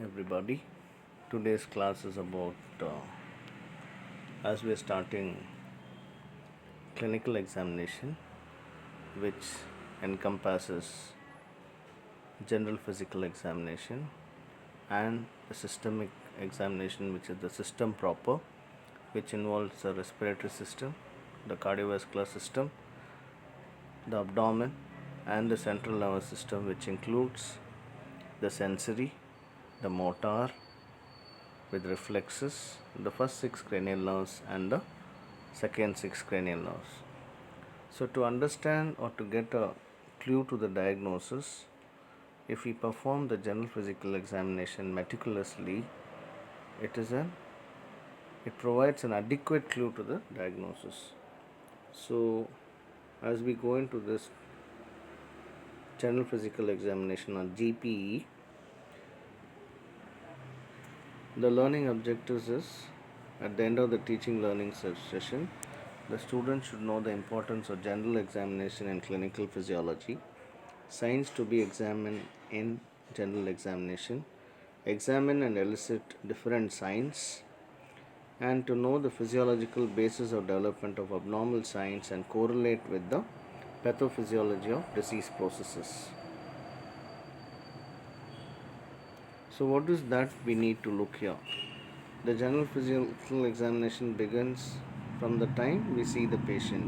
everybody. Today's class is about as we're starting clinical examination, which encompasses general physical examination and the systemic examination, which is the system proper, which involves the respiratory system, the cardiovascular system, the abdomen, and the central nervous system, which includes the sensory, the motor, with reflexes, the first six cranial nerves and the second six cranial nerves. So, to understand or to get a clue to the diagnosis, if we perform the general physical examination meticulously, it provides an adequate clue to the diagnosis. So, as we go into this general physical examination or GPE, the learning objectives is at the end of the teaching learning session, the student should know the importance of general examination in clinical physiology, signs to be examined in general examination, examine and elicit different signs, and to know the physiological basis of development of abnormal signs and correlate with the pathophysiology of disease processes. So, what is that we need to look here? The general physical examination begins from the time we see the patient.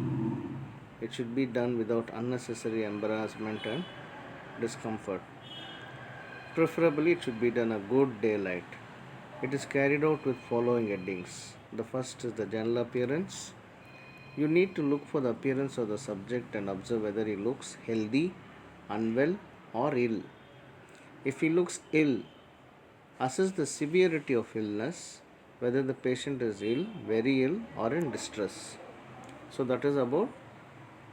It should be done without unnecessary embarrassment and discomfort. Preferably, it should be done a good daylight. It is carried out with following headings. The first is the general appearance. You need to look for the appearance of the subject and observe whether he looks healthy, unwell, or ill. If he looks ill, assess the severity of illness, whether the patient is ill, very ill, or in distress. So, that is about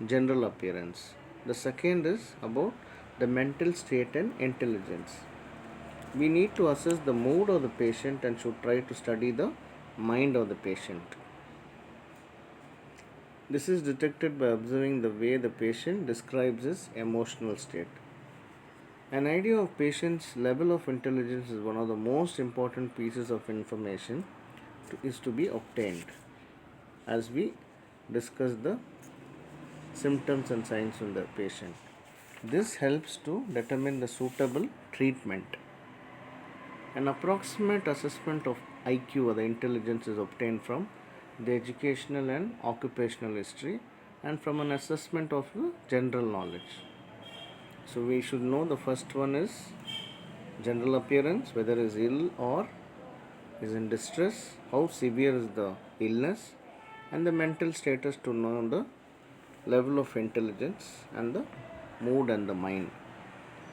general appearance. The second is about the mental state and intelligence. We need to assess the mood of the patient and should try to study the mind of the patient. This is detected by observing the way the patient describes his emotional state. An idea of patient's level of intelligence is one of the most important pieces of information is to be obtained as we discuss the symptoms and signs in the patient. This helps to determine the suitable treatment. An approximate assessment of IQ or the intelligence is obtained from the educational and occupational history and from an assessment of the general knowledge. So we should know the first one is general appearance, whether is ill or is in distress, how severe is the illness, and the mental status to know the level of intelligence and the mood and the mind.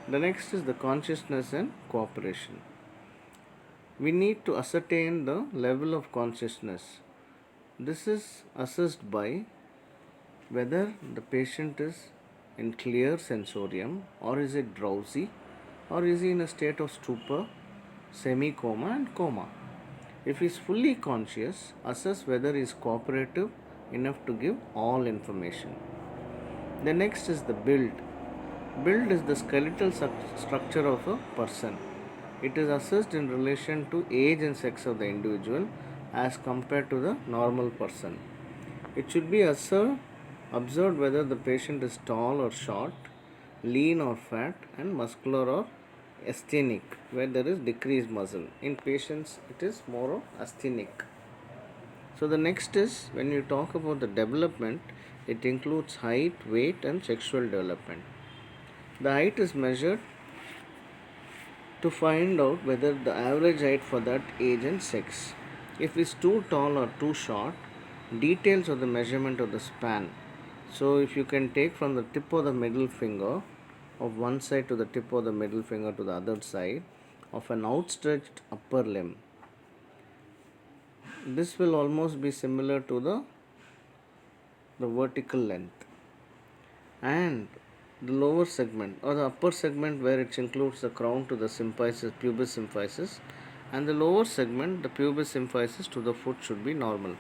The next is the consciousness and cooperation. We need to ascertain the level of consciousness. This is assessed by whether the patient is in clear sensorium or is it drowsy or is he in a state of stupor, semi-coma and coma. If he is fully conscious, assess whether he is cooperative enough to give all information. The next is the build. Build is the skeletal structure of a person. It is assessed in relation to age and sex of the individual as compared to the normal person. It should be observed whether the patient is tall or short, lean or fat, and muscular or asthenic, where there is decreased muscle. In patients, it is more of asthenic. So, the next is when you talk about the development, it includes height, weight, and sexual development. The height is measured to find out whether the average height for that age and sex. If it's too tall or too short, details of the measurement of the span. So if you can take from the tip of the middle finger of one side to the tip of the middle finger to the other side of an outstretched upper limb. This will almost be similar to the vertical length. And the lower segment or the upper segment where it includes the crown to the symphysis, pubis symphysis, and the lower segment, the pubis symphysis to the foot should be normal.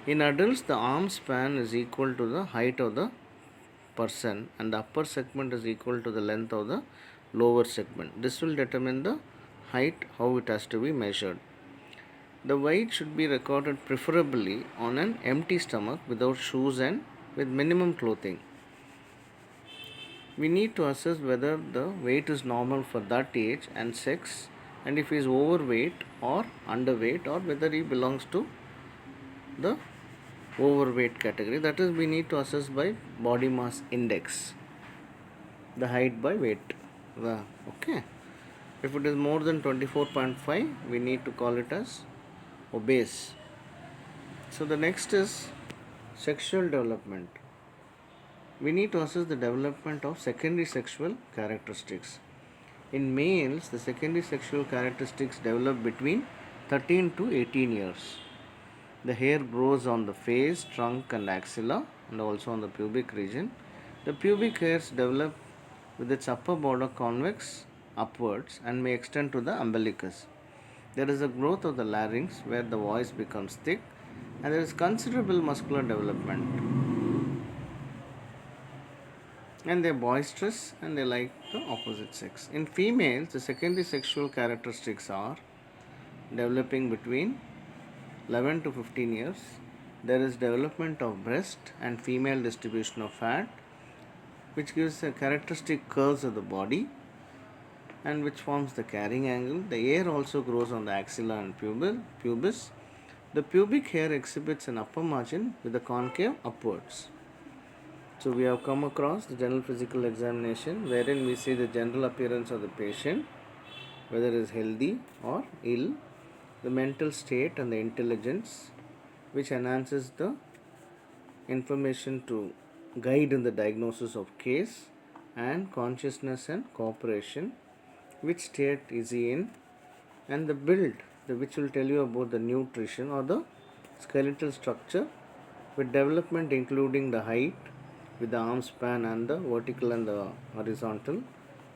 In adults, the arm span is equal to the height of the person and the upper segment is equal to the length of the lower segment. This will determine the height, how it has to be measured. The weight should be recorded preferably on an empty stomach without shoes and with minimum clothing. We need to assess whether the weight is normal for that age and sex, and if he is overweight or underweight, or whether he belongs to the overweight category. That is, we need to assess by body mass index, the height by weight. Okay. If it is more than 24.5, we need to call it as obese. So the next is sexual development. We need to assess the development of secondary sexual characteristics. In males, the secondary sexual characteristics develop between 13 to 18 years. The hair grows on the face, trunk, and axilla, and also on the pubic region. The pubic hairs develop with its upper border convex upwards and may extend to the umbilicus. There is a growth of the larynx where the voice becomes thick, and there is considerable muscular development. And they are boisterous and they like the opposite sex. In females, the secondary sexual characteristics are developing between 11 to 15 years. There is development of breast and female distribution of fat, which gives a characteristic curves of the body and which forms the carrying angle. The hair also grows on the axilla and pubis. The pubic hair exhibits an upper margin with a concave upwards. So we have come across the general physical examination, wherein we see the general appearance of the patient, whether it is healthy or ill, the mental state and the intelligence, which enhances the information to guide in the diagnosis of case, and consciousness and cooperation, which state is he in, and the build, which will tell you about the nutrition or the skeletal structure, with development including the height, with the arm span and the vertical and the horizontal,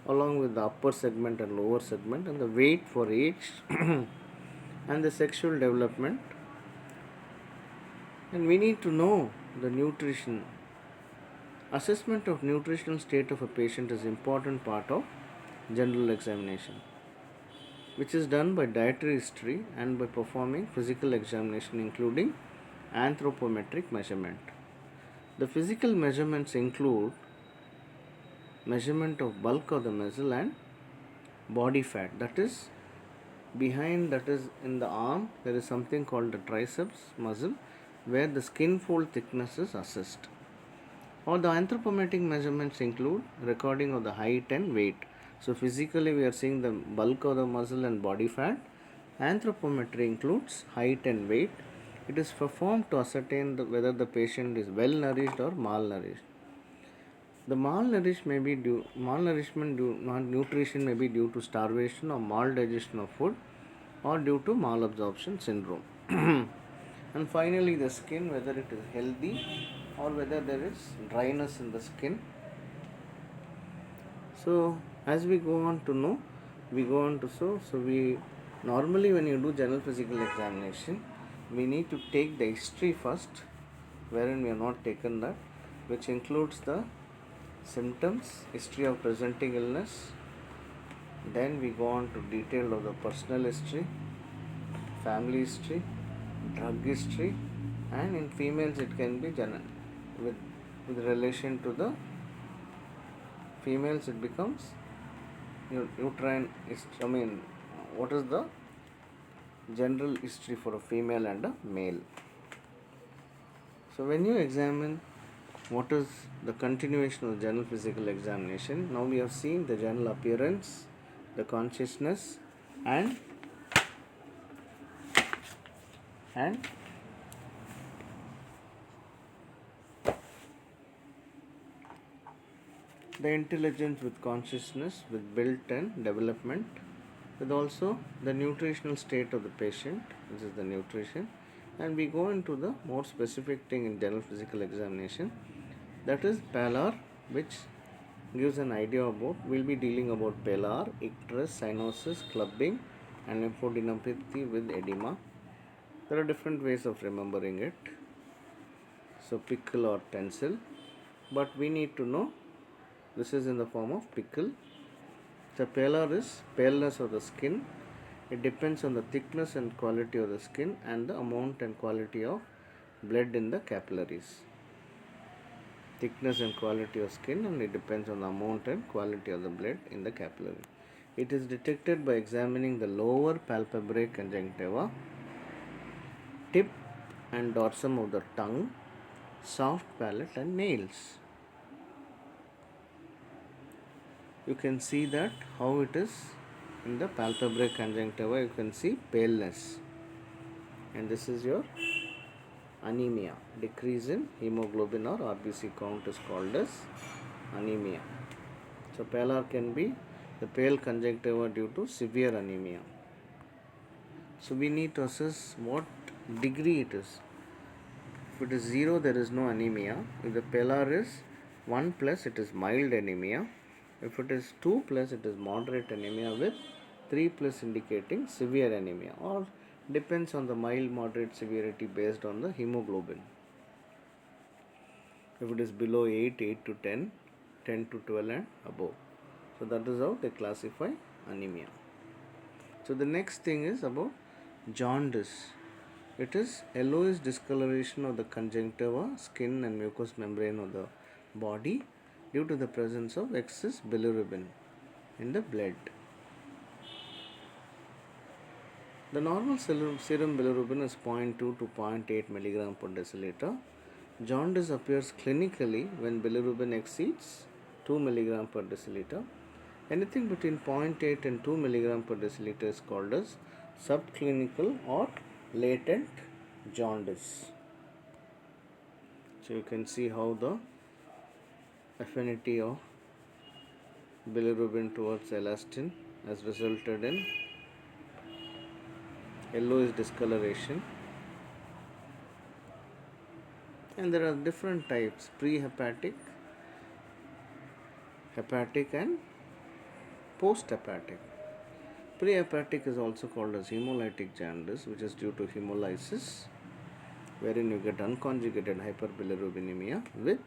along with the upper segment and lower segment, and the weight for age and the sexual development. And we need to know the nutrition. Assessment of nutritional state of a patient is important part of general examination, which is done by dietary history and by performing physical examination including anthropometric measurement. The physical measurements include measurement of bulk of the muscle and body fat. That is behind, that is in the arm, there is something called the triceps muscle where the skin fold thickness is assessed. Or the anthropometric measurements include recording of the height and weight. So physically we are seeing the bulk of the muscle and body fat. Anthropometry includes height and weight. It is performed to ascertain whether the patient is well nourished or malnourished. The malnutrition may be due to starvation or maldigestion of food, or due to malabsorption syndrome. And finally, the skin, whether it is healthy or whether there is dryness in the skin. So as we go on to know, we go on to so we normally, when you do general physical examination, we need to take the history first, wherein we have not taken that, which includes the symptoms, history of presenting illness. Then we go on to detail of the personal history, family history, drug history, and in females it can be with relation to the females it becomes uterine history. What is the general history for a female and a male? So when you examine what is the continuation of general physical examination, now we have seen the general appearance, the consciousness, and the intelligence with consciousness, with built and development, with also the nutritional state of the patient. This is the nutrition. And we go into the more specific thing in general physical examination, that is PALR, which gives an idea about, we'll be dealing about PALR, icterus, cyanosis, clubbing, and lymphadenopathy with edema. There are different ways of remembering it. So pickle or pencil, but we need to know this is in the form of pickle. The pallor is paleness of the skin, It depends on the thickness and quality of the skin and the amount and quality of blood in the capillaries. Thickness and quality of skin, and it depends on the amount and quality of the blood in the capillary. It is detected by examining the lower palpebrae conjunctiva, tip and dorsum of the tongue, soft palate and nails. You can see that how it is in the palpebrae conjunctiva. You can see paleness, and this is your anemia. Decrease in hemoglobin or RBC count is called as anemia. So pallor can be the pale conjunctiva due to severe anemia. So we need to assess what degree it is. If it is 0, there is no anemia. If the pallor is 1 plus, it is mild anemia. If it is 2 plus, it is moderate anemia, with 3 plus indicating severe anemia, or depends on the mild, moderate severity based on the hemoglobin. If it is below 8, 8 to 10, 10 to 12 and above. So that is how they classify anemia. So the next thing is about jaundice. It is yellowish discoloration of the conjunctiva, skin and mucous membrane of the body due to the presence of excess bilirubin in the blood. The normal serum bilirubin is 0.2 to 0.8 milligram per deciliter. Jaundice appears clinically when bilirubin exceeds 2 milligram per deciliter. Anything between 0.8 and 2 milligram per deciliter is called as subclinical or latent jaundice. So you can see how the affinity of bilirubin towards elastin has resulted in yellowish discoloration. And there are different types: prehepatic, hepatic and post-hepatic. Prehepatic is also called as hemolytic jaundice, which is due to hemolysis, wherein you get unconjugated hyperbilirubinemia with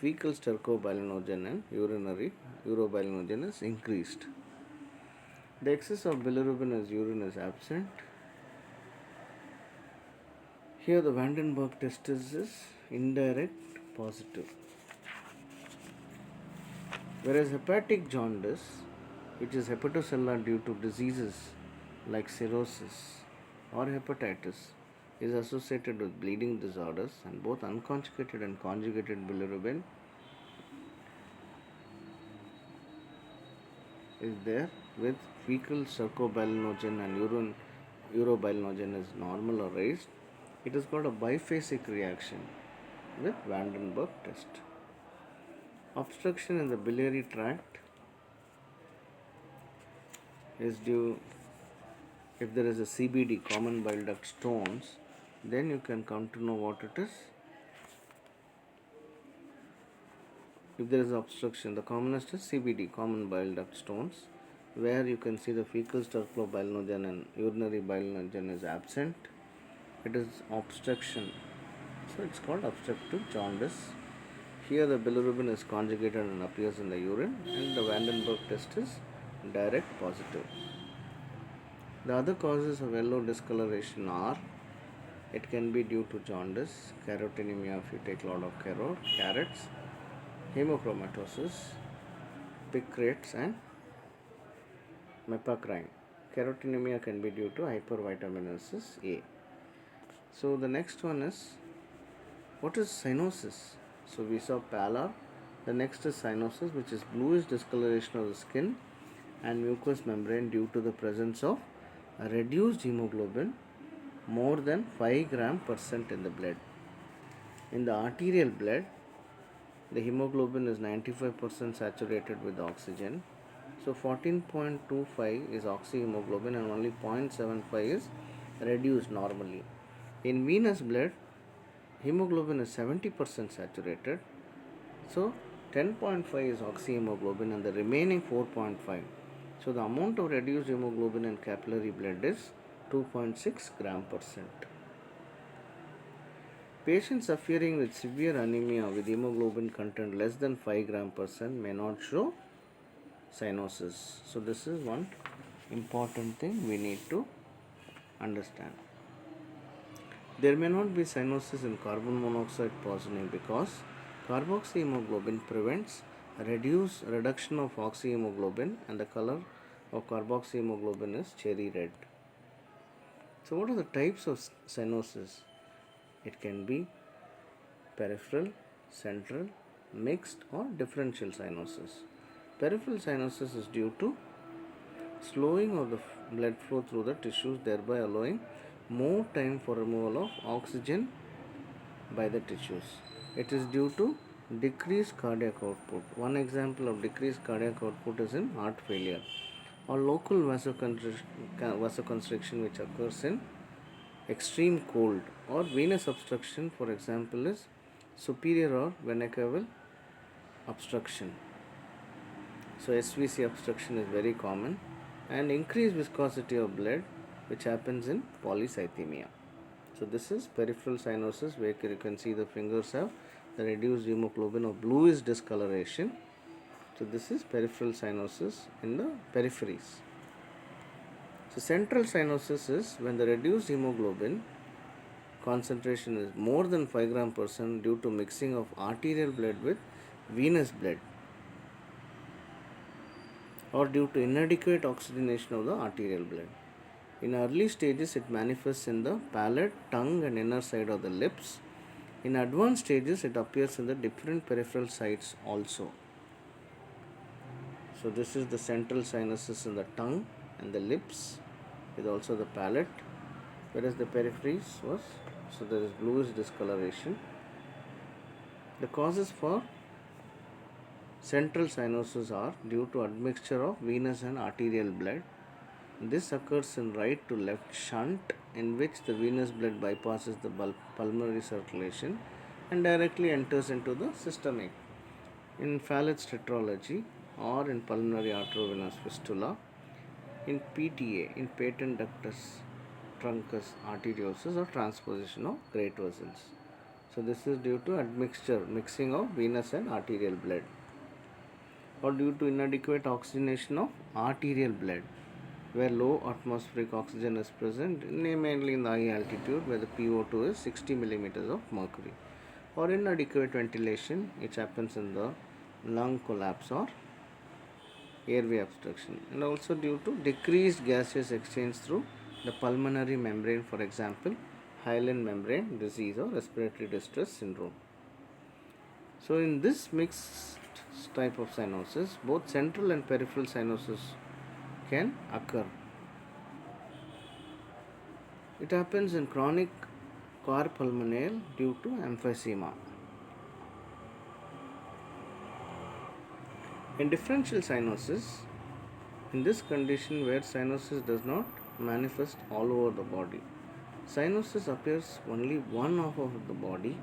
fecal stercobilinogen and urinary urobilinogen is increased. The excess of bilirubin as urine is absent. Here the Vandenberg test is indirect positive. Whereas hepatic jaundice, which is hepatocellular due to diseases like cirrhosis or hepatitis, is associated with bleeding disorders, and both unconjugated and conjugated bilirubin is there, with fecal stercobilinogen and urobilinogen is normal or raised. It is called a biphasic reaction with Vandenberg test. Obstruction in the biliary tract is due if there is a CBD, common bile duct stones, then you can come to know what it is. If there is obstruction, the commonest is CBD, common bile duct stones, where you can see the fecal stercobilinogen and urinary bilinogen is absent. It is obstruction, so it's called obstructive jaundice. Here the bilirubin is conjugated and appears in the urine, and the Vandenberg test is direct positive. The other causes of yellow discoloration are: it can be due to jaundice, carotenemia if you take a lot of carrots, hemochromatosis, picrates and mepacrine. Carotenemia can be due to hypervitaminosis A. So the next one is, what is cyanosis? So we saw pallor. The next is cyanosis, which is bluish discoloration of the skin and mucous membrane due to the presence of a reduced hemoglobin more than 5 gram % in the blood. In the arterial blood, the hemoglobin is 95% saturated with oxygen. So 14.25 is oxyhemoglobin and only 0.75 is reduced normally. In venous blood, hemoglobin is 70% saturated. So 10.5 is oxyhemoglobin and the remaining 4.5. So the amount of reduced hemoglobin in capillary blood is 2.6 gram %. Patients suffering with severe anemia with hemoglobin content less than 5 gram % may not show cyanosis. So this is one important thing we need to understand. There may not be cyanosis in carbon monoxide poisoning because carboxyhemoglobin prevents reduction of oxyhemoglobin, and the color of carboxyhemoglobin is cherry red. So, what are the types of cyanosis? It can be peripheral, central, mixed, or differential cyanosis. Peripheral cyanosis is due to slowing of the blood flow through the tissues, thereby allowing more time for removal of oxygen by the tissues. It is due to decreased cardiac output. One example of decreased cardiac output is in heart failure, or local vasoconstriction, which occurs in extreme cold, or venous obstruction, for example, is superior or vena cava obstruction. So, SVC obstruction is very common, and increased viscosity of blood, which happens in polycythemia. So, this is peripheral cyanosis, where you can see the fingers have the reduced hemoglobin of bluish discoloration. So, this is peripheral cyanosis in the peripheries. So, central cyanosis is when the reduced hemoglobin concentration is more than 5 gram per cent due to mixing of arterial blood with venous blood, or due to inadequate oxygenation of the arterial blood. In early stages, it manifests in the palate, tongue, and inner side of the lips. In advanced stages, it appears in the different peripheral sites also. So, this is the central cyanosis in the tongue and the lips, with also the palate, whereas the peripheries was, so there is bluish discoloration. The causes for central cyanosis are due to admixture of venous and arterial blood. This occurs in right to left shunt, in which the venous blood bypasses the pulmonary circulation and directly enters into the systemic. In Fallett's tetralogy, or in pulmonary arteriovenous fistula, in PTA, in patent ductus truncus arteriosus, or transposition of great vessels. So, this is due to mixing of venous and arterial blood, or due to inadequate oxygenation of arterial blood, where low atmospheric oxygen is present, mainly in the high altitude, where the PO2 is 60 millimeters of mercury, or inadequate ventilation, which happens in the lung collapse or airway obstruction, and also due to decreased gaseous exchange through the pulmonary membrane, for example, hyaline membrane disease or respiratory distress syndrome. So, in this mixed type of cyanosis, both central and peripheral cyanosis can occur. It happens in chronic cor pulmonale due to emphysema. In differential cyanosis, in this condition where cyanosis does not manifest all over the body, cyanosis appears only one half of the body.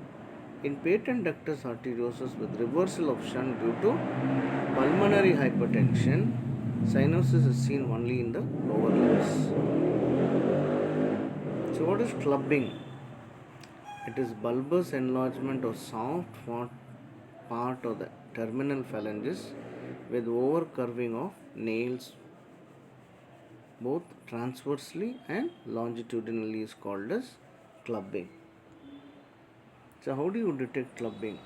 In patent ductus arteriosus with reversal of shunt due to pulmonary hypertension, cyanosis is seen only in the lower limbs. So, what is clubbing? It is bulbous enlargement of soft part of the terminal phalanges with over curving of nails both transversely and longitudinally is called as clubbing. So, how do you detect clubbing?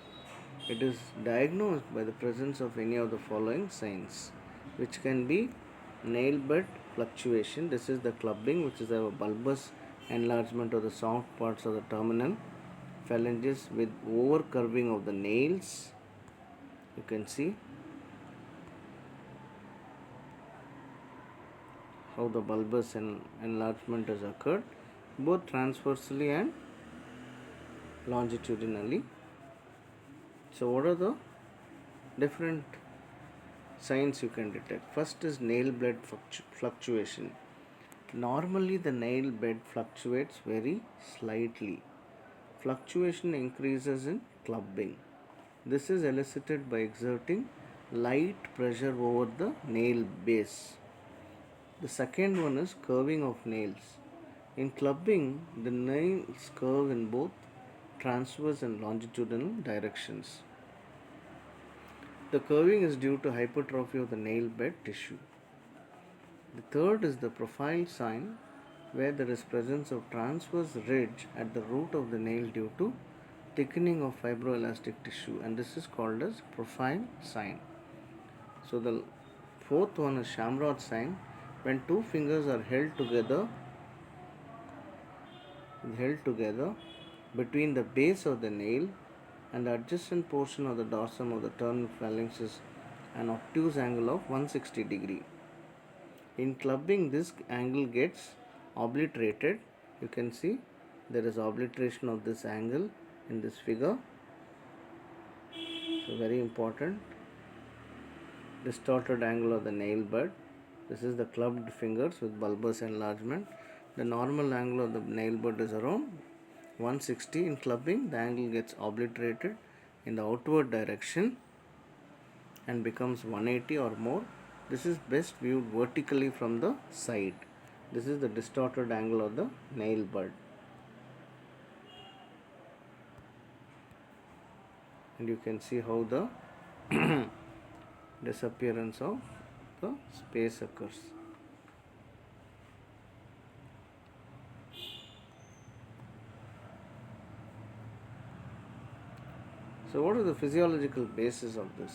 It is diagnosed by the presence of any of the following signs, which can be nail bed fluctuation. This is the clubbing, which is a bulbous enlargement of the soft parts of the terminal phalanges with over curving of the nails. You can see how the bulbous enlargement has occurred both transversely and longitudinally. So, what are the different signs you can detect? First is nail bed fluctuation. Normally, the nail bed fluctuates very slightly. Fluctuation increases in clubbing. This is elicited by exerting light pressure over the nail base. The second one is curving of nails. In clubbing, the nails curve in both transverse and longitudinal directions. The curving is due to hypertrophy of the nail bed tissue. The third is the profile sign, where there is presence of transverse ridge at the root of the nail due to thickening of fibroelastic tissue, and this is called as profile sign. So the fourth one is Shamrod sign, when two fingers are held together between the base of the nail and the adjacent portion of the dorsum of the terminal phalanx is an obtuse angle of 160 degree. In clubbing, this angle gets obliterated. You can see there is obliteration of this angle in this figure. So very important. Distorted angle of the nail bud. This is the clubbed fingers with bulbous enlargement. The normal angle of the nail bud is around 160. In clubbing, the angle gets obliterated in the outward direction and becomes 180 or more. This is best viewed vertically from the side. This is the distorted angle of the nail bud. And you can see how the disappearance of the space occurs. So what is the physiological basis of this?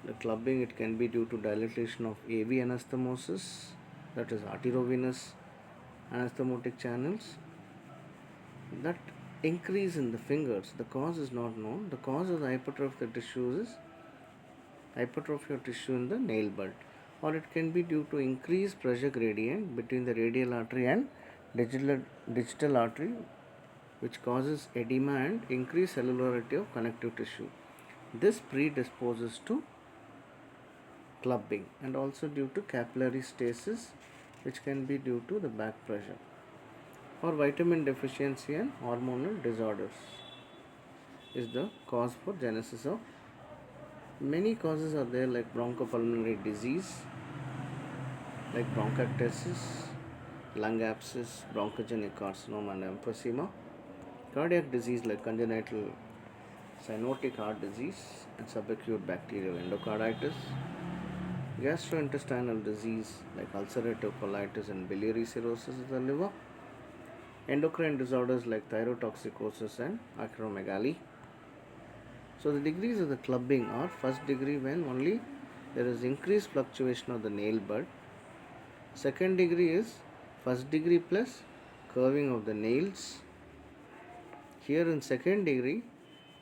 The clubbing, it can be due to dilatation of AV anastomosis, that is arteriovenous anastomotic channels, that increase in the fingers. The cause is not known. The cause of the hypertrophy of the tissue is hypertrophy of tissue in the nail bud, or it can be due to increased pressure gradient between the radial artery and digital artery, which causes edema and increased cellularity of connective tissue. This predisposes to clubbing, and also due to capillary stasis, which can be due to the back pressure, or vitamin deficiency and hormonal disorders is the cause for genesis of. Many causes are there, like bronchopulmonary disease, like bronchiectasis, lung abscess, bronchogenic carcinoma and emphysema, cardiac disease like congenital cyanotic heart disease and subacute bacterial endocarditis, gastrointestinal disease like ulcerative colitis and biliary cirrhosis of the liver, endocrine disorders like thyrotoxicosis and acromegaly. So the degrees of the clubbing are: first degree, when only there is increased fluctuation of the nail bud. Second degree is first degree plus curving of the nails. Here in second degree,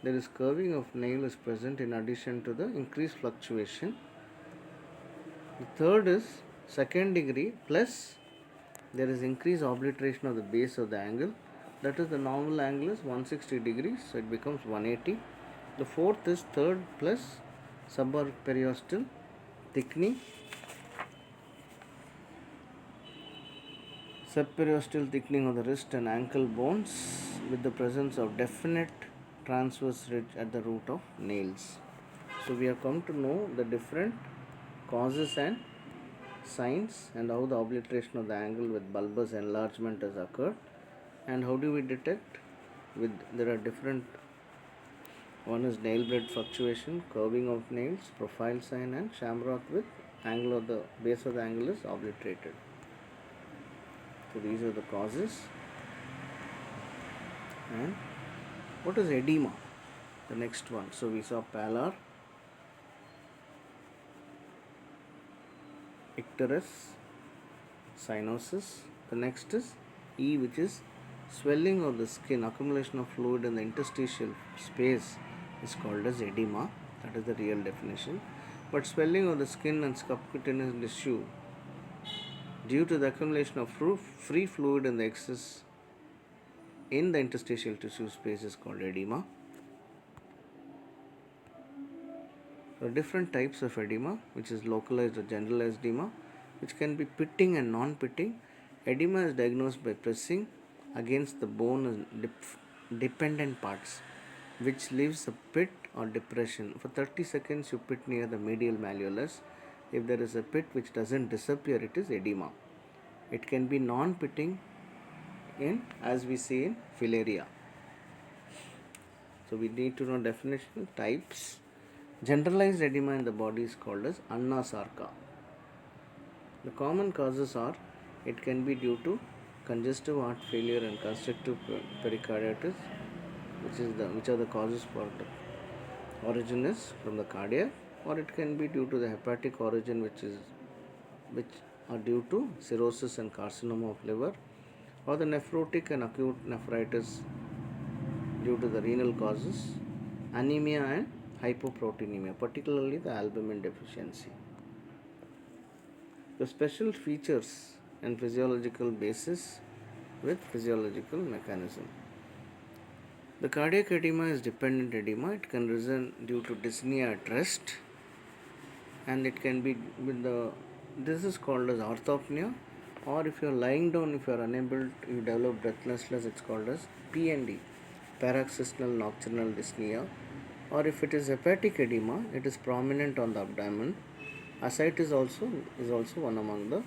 there is curving of nail is present in addition to the increased fluctuation. The third is second degree plus there is increased obliteration of the base of the angle. That is, the normal angle is 160 degrees, so it becomes 180. The fourth is third plus subperiosteal thickening. Subperiosteal thickening of the wrist and ankle bones with the presence of definite transverse ridge at the root of nails. So we have come to know the different causes and signs, and how the obliteration of the angle with bulbous enlargement has occurred, and how do we detect with there are different. One is nail bed fluctuation, curving of nails, profile sign, and shamrock with angle of the base of the angle is obliterated. So these are the causes. And what is edema? The next one. So we saw pallor, icterus, cyanosis. The next is E, which is swelling of the skin, accumulation of fluid in the interstitial space is called as edema. That is the real definition. But swelling of the skin and subcutaneous tissue due to the accumulation of free fluid in the excess in the interstitial tissue space is called edema. There are different types of edema, which is localized or generalized edema, which can be pitting and non-pitting. Edema is diagnosed by pressing against the bone and dependent parts, which leaves a pit or depression. For 30 seconds, you pit near the medial malleolus. If there is a pit which doesn't disappear, it is edema. It can be non-pitting in, as we see in filaria. So we need to know definition, types. Generalized edema in the body is called as anasarca. The common causes are it can be due to congestive heart failure and constrictive pericarditis, which are the causes for the origin is from the cardiac, or it can be due to the hepatic origin, which are due to cirrhosis and carcinoma of liver, or the nephrotic and acute nephritis due to the renal causes, anemia and hypoproteinemia, particularly the albumin deficiency. The special features and physiological basis with physiological mechanism. The cardiac edema is dependent edema. It can result due to dyspnea at rest, and it can be with the this is called as orthopnea, or if you are lying down, if you are unable to, you develop breathlessness, it's called as PND, paroxysmal nocturnal dyspnea, or if it is hepatic edema, it is prominent on the abdomen. Ascites is also one among the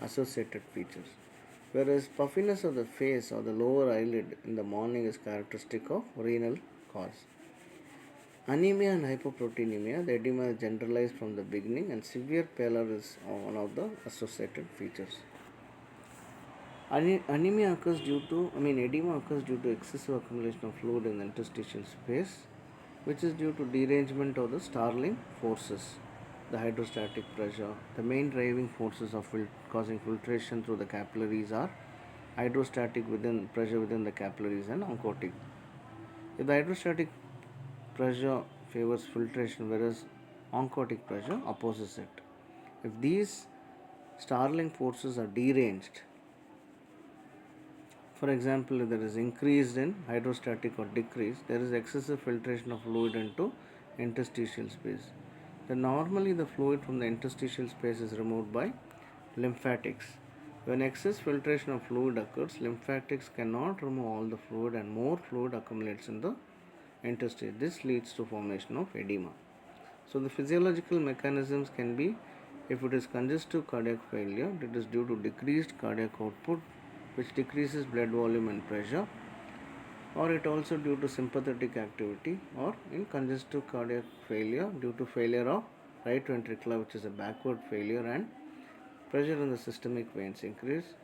associated features. Whereas puffiness of the face or the lower eyelid in the morning is characteristic of renal cause. Anemia and hypoproteinemia, the edema is generalized from the beginning, and severe pallor is one of the associated features. Edema occurs due to excessive accumulation of fluid in the interstitial space, which is due to derangement of the Starling forces, the hydrostatic pressure. The main driving forces of causing filtration through the capillaries are hydrostatic pressure within the capillaries and oncotic. If the hydrostatic pressure favors filtration, whereas oncotic pressure opposes it. If these Starling forces are deranged, for example, if there is increase in hydrostatic or decrease, there is excessive filtration of fluid into interstitial space. Then normally the fluid from the interstitial space is removed by lymphatics. When excess filtration of fluid occurs, lymphatics cannot remove all the fluid and more fluid accumulates in the interstitial. This leads to formation of edema. So the physiological mechanisms can be, if it is congestive cardiac failure, it is due to decreased cardiac output, which decreases blood volume and pressure, or it also due to sympathetic activity, or in congestive cardiac failure due to failure of right ventricular, which is a backward failure, and pressure in the systemic veins increase.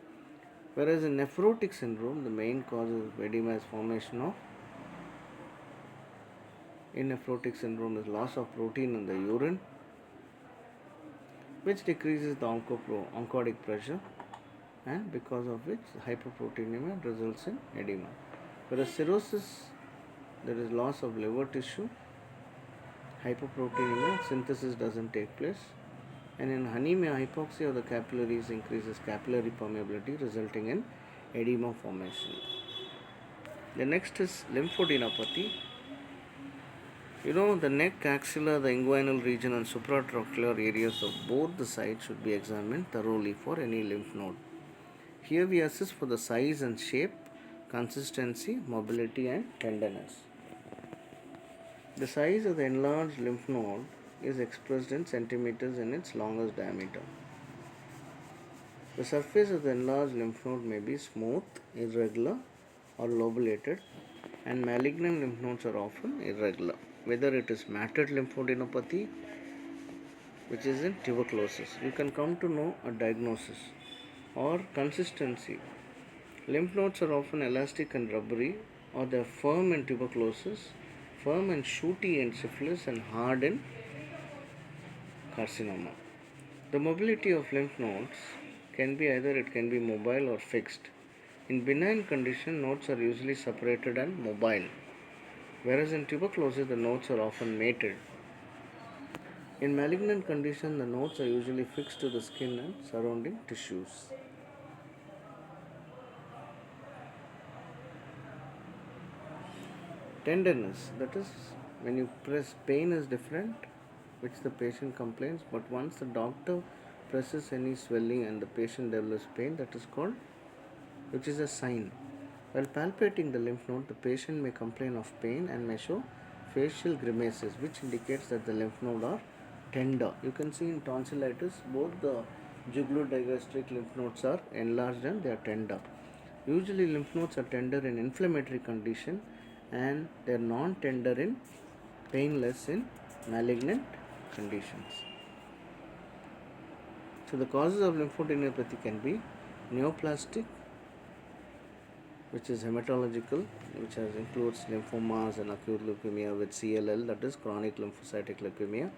Whereas in nephrotic syndrome, the main cause of edema is formation of is loss of protein in the urine, which decreases the oncotic pressure, and because of which hyperproteinemia results in edema. Whereas cirrhosis, there is loss of liver tissue, hyperproteinemia, synthesis doesn't take place, and in anemia, hypoxia of the capillaries increases capillary permeability, resulting in edema formation. The next is lymphadenopathy. The neck, axilla, the inguinal region, and supratrochlear areas of both the sides should be examined thoroughly for any lymph node. Here we assess for the size and shape, consistency, mobility, and tenderness. The size of the enlarged lymph node is expressed in centimeters in its longest diameter. The surface of the enlarged lymph node may be smooth, irregular, or lobulated, and malignant lymph nodes are often irregular. Whether it is matted lymphadenopathy, which is in tuberculosis, you can come to know a diagnosis, or consistency. Lymph nodes are often elastic and rubbery, or they are firm in tuberculosis, firm and shooty in syphilis, and hard in carcinoma. The mobility of lymph nodes can be mobile or fixed. In benign condition, nodes are usually separated and mobile, whereas in tuberculosis the nodes are often mated. In malignant condition, the nodes are usually fixed to the skin and surrounding tissues. Tenderness, that is, when you press, pain is different, which the patient complains, but once the doctor presses any swelling and the patient develops pain, which is a sign. While palpating the lymph node, the patient may complain of pain and may show facial grimaces, which indicates that the lymph node are tender. You can see in tonsillitis, both the jugulogastric lymph nodes are enlarged and they are tender. Usually lymph nodes are tender in inflammatory condition, and they are non-tender in painless in malignant conditions. So the causes of lymphadenopathy can be neoplastic, which is hematological, which includes lymphomas and acute leukemia with CLL, that is chronic lymphocytic leukemia,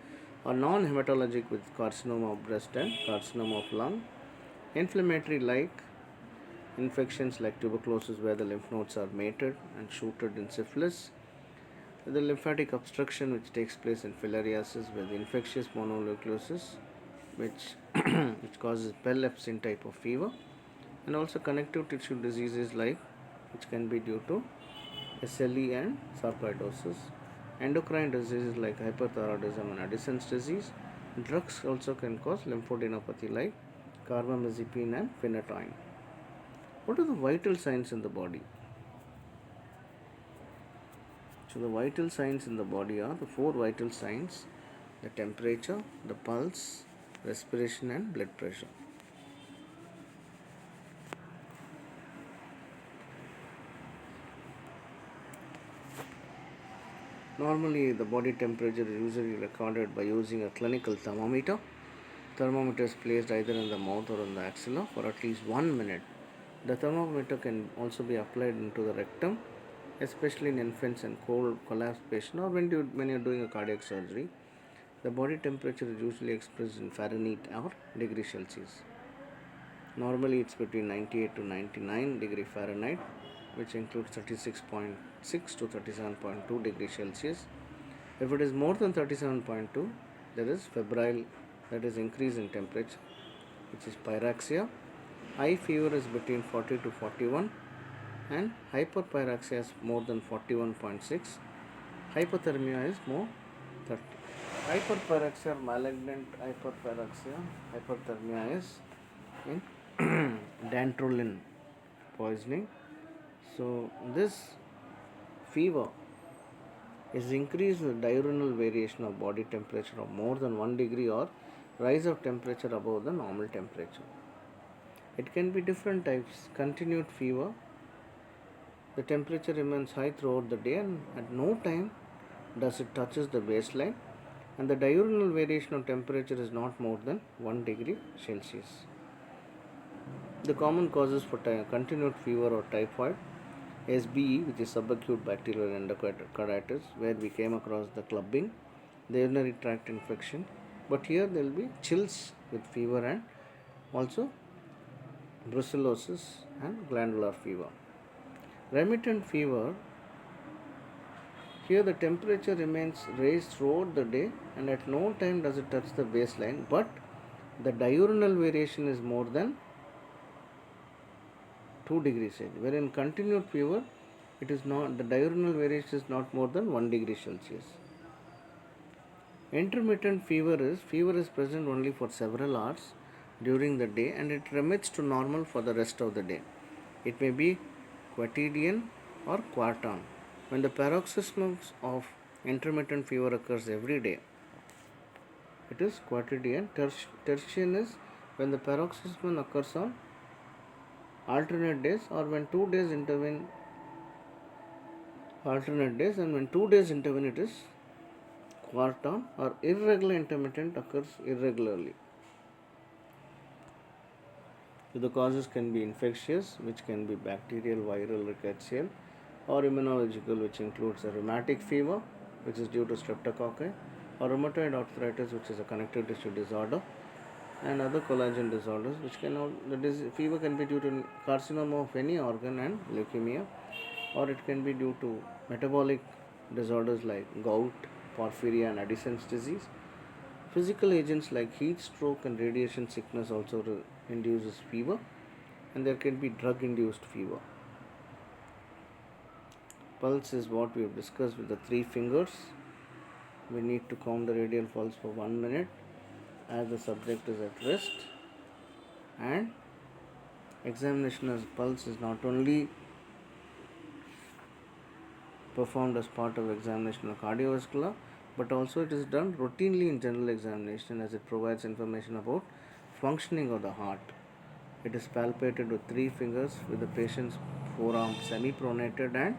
or non-hematologic with carcinoma of breast and carcinoma of lung, inflammatory like infections like tuberculosis where the lymph nodes are mated and shooted in syphilis, the lymphatic obstruction which takes place in filariasis with infectious mononucleosis which which causes Bell-Epstein type of fever, and also connective tissue diseases like which can be due to SLE and sarcoidosis, endocrine diseases like hyperthyroidism and Addison's disease. Drugs also can cause lymphadenopathy like carbamazepine and phenytoin. What are the vital signs in the body? So the vital signs in the body are the four vital signs: the temperature, the pulse, respiration and blood pressure. Normally, the body temperature is usually recorded by using a clinical thermometer. Thermometer is placed either in the mouth or in the axilla for at least 1 minute. The thermometer can also be applied into the rectum, especially in infants and cold collapse patients, or when you're doing a cardiac surgery. The body temperature is usually expressed in Fahrenheit or degree Celsius. Normally, it's between 98 to 99 degree Fahrenheit, which includes 36.6 to 37.2 degrees Celsius. If it is more than 37.2, there is febrile, that is increase in temperature, which is pyraxia. High fever is between 40 to 41, and hyperpyraxia is more than 41.6. Hypothermia is more 30. Hyperpyraxia, malignant hyperthermia is in dantrolene poisoning. So this fever is increased with diurnal variation of body temperature of more than 1 degree or rise of temperature above the normal temperature. It can be different types. Continued fever, the temperature remains high throughout the day and at no time does it touches the baseline, and the diurnal variation of temperature is not more than 1 degree Celsius. The common causes for continued fever or typhoid: SBE, which is subacute bacterial endocarditis, where we came across the clubbing, the urinary tract infection, but here there will be chills with fever and also brucellosis and glandular fever. Remittent fever, here the temperature remains raised throughout the day and at no time does it touch the baseline, but the diurnal variation is more than 2 degrees Celsius. Wherein continued fever, it is not, the diurnal variation is not more than 1 degree Celsius. Intermittent fever is present only for several hours during the day and it remits to normal for the rest of the day. It may be quotidian or quartan. When the paroxysms of intermittent fever occurs every day, it is quotidian. Tertian is when the paroxysm occurs on alternate days, or when 2 days intervene, alternate days, and when 2 days intervene it is quartan, or irregular intermittent occurs irregularly. So the causes can be infectious, which can be bacterial, viral, rickettsial, or immunological, which includes a rheumatic fever, which is due to streptococci, or rheumatoid arthritis, which is a connective tissue disorder, and other collagen disorders, which can all fever can be due to carcinoma of any organ and leukemia, or it can be due to metabolic disorders like gout, porphyria, and Addison's disease. Physical agents like heat stroke and radiation sickness also induces fever, and there can be drug induced fever. Pulse is what we have discussed with the 3 fingers. We need to count the radial pulse for 1 minute as the subject is at rest, and examination of pulse is not only performed as part of examination of cardiovascular, but also it is done routinely in general examination as it provides information about functioning of the heart. It is palpated with 3 fingers with the patient's forearm semi-pronated and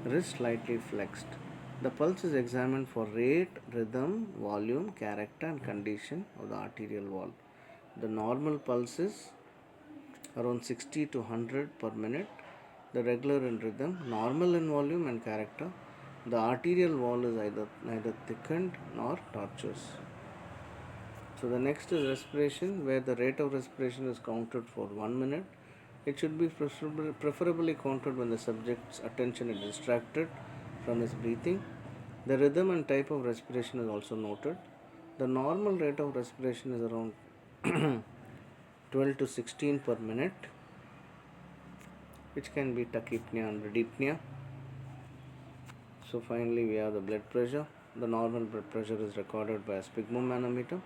wrist slightly flexed. The pulse is examined for rate, rhythm, volume, character and condition of the arterial wall. The normal pulse is around 60 to 100 per minute. The regular in rhythm, normal in volume and character. The arterial wall is either neither thickened nor tortuous. So the next is respiration, where the rate of respiration is counted for 1 minute. It should be preferably counted when the subject's attention is distracted from his breathing. The rhythm and type of respiration is also noted. The normal rate of respiration is around 12 to 16 per minute, which can be tachypnea and bradypnea. So finally we have the blood pressure. The normal blood pressure is recorded by a sphygmomanometer.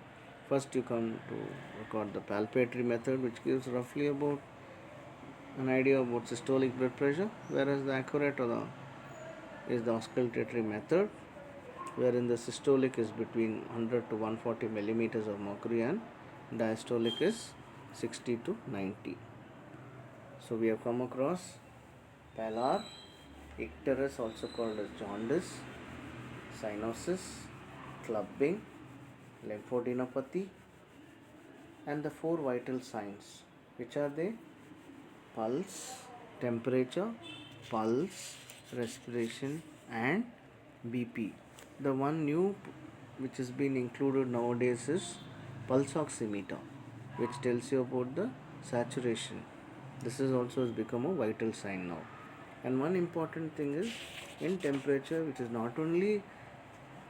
First you come to record the palpatory method, which gives roughly about an idea about systolic blood pressure, whereas the accurate is the auscultatory method, wherein the systolic is between 100 to 140 millimeters of mercury and diastolic is 60 to 90. So we have come across pallor, icterus, also called as jaundice, cyanosis, clubbing, lymphadenopathy, and the 4 vital signs. Which are they? Pulse, temperature, pulse, respiration, and BP. The one new which has been included nowadays is pulse oximeter, which tells you about the saturation. This is also has become a vital sign now. And one important thing is in temperature, which is not only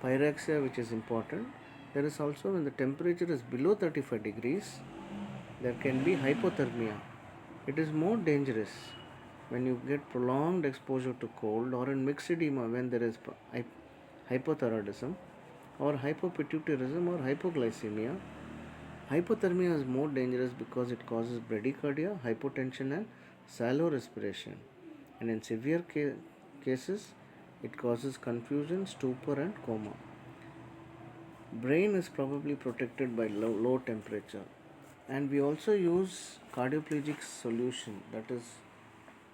pyrexia which is important, there is also when the temperature is below 35 degrees, there can be hypothermia. It is more dangerous when you get prolonged exposure to cold, or in myxedema when there is hypothyroidism or hypopituitarism or hypoglycemia. Hypothermia is more dangerous because it causes bradycardia, hypotension, and shallow respiration. And in severe cases, it causes confusion, stupor, and coma. Brain is probably protected by low temperature. And we also use cardioplegic solution, that is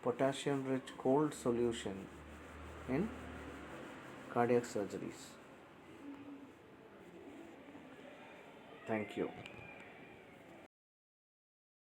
potassium rich cold solution, in cardiac surgeries. Thank you.